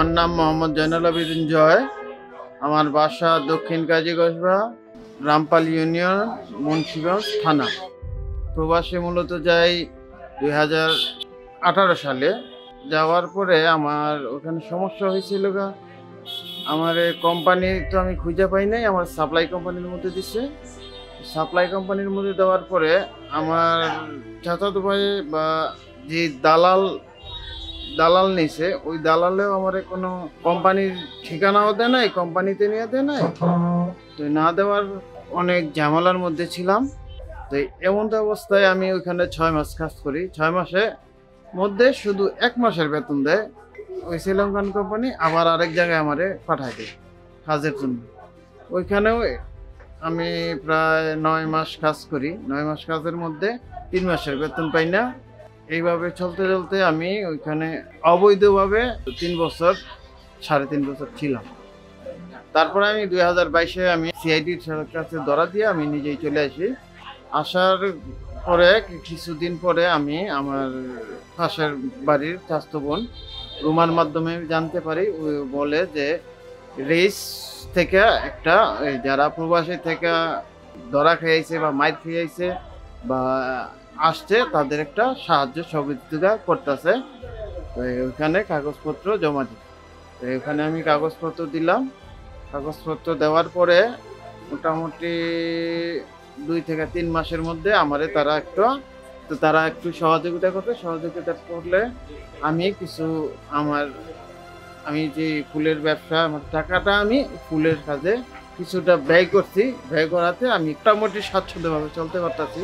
আমার নাম মোহাম্মদ জয়নুল আবেদিন জয়। আমার বাসা দক্ষিণ কাজীগঞ্জ, রামপাল ইউনিয়ন, মুন্সিগঞ্জ থানা। প্রবাসে মূলত যাই 2018 সালে। যাওয়ার পরে আমার ওখানে সমস্যা হয়েছিল। আমার কোম্পানি তো আমি খুঁজে পাই নাই, আমার সাপ্লাই কোম্পানির মধ্যে দিচ্ছে। সাপ্লাই কোম্পানির মধ্যে দেওয়ার পরে আমার চাচাতো ভাই বা যে দালাল নিছে, ওই দালালেও আমার কোনো কোম্পানির ঠিকানাও দেয় নাই, কোম্পানিতে নিয়ে দেয় নাই। তো না দেওয়ার অনেক ঝামেলার মধ্যে ছিলাম। তো এমন অবস্থায় আমি ওইখানে 6 মাস কাজ করি। 6 মাসের মধ্যে শুধু 1 মাসের বেতন দেয় ওই শ্রীলঙ্কান কোম্পানি, আবার আরেক জায়গায় আমারে পাঠায় দেয় কাজের জন্য। ওইখানেও আমি প্রায় 9 মাস কাজ করি। 9 মাস কাজের মধ্যে 3 মাসের বেতন পাই না। এইভাবে চলতে চলতে আমি ওইখানে অবৈধভাবে 3 বছর 3.5 বছর ছিলাম। তারপরে আমি 2022-এ আমি সিআইডির কাছে ধরা দিয়ে আমি নিজেই চলে আসি। আসার পরে কিছুদিন পরে আমি আমার পাশের বাড়ির চাচাতো বোন রুমার মাধ্যমে জানতে পারি, বলে যে রেস থেকে একটা যারা প্রবাসী থেকে ধরা খেয়েছে বা মাইর খেয়েছে বা আসছে, তাদের একটা সাহায্য সহযোগিতা করতেছে। তো ওইখানে কাগজপত্র জমা দিই। তো ওখানে আমি কাগজপত্র দিলাম। কাগজপত্র দেওয়ার পরে মোটামুটি 2 থেকে 3 মাসের মধ্যে আমারে তারা একটু সহযোগিতা করবে। সহযোগিতা করলে আমি কিছু আমি যে ফুলের ব্যবসা, আমার টাকাটা আমি ফুলের কাজে কিছুটা ব্যয় করছি। ব্যয় করাতে আমি মোটামুটি স্বাচ্ছন্দ্যভাবে চলতে পারতেছি।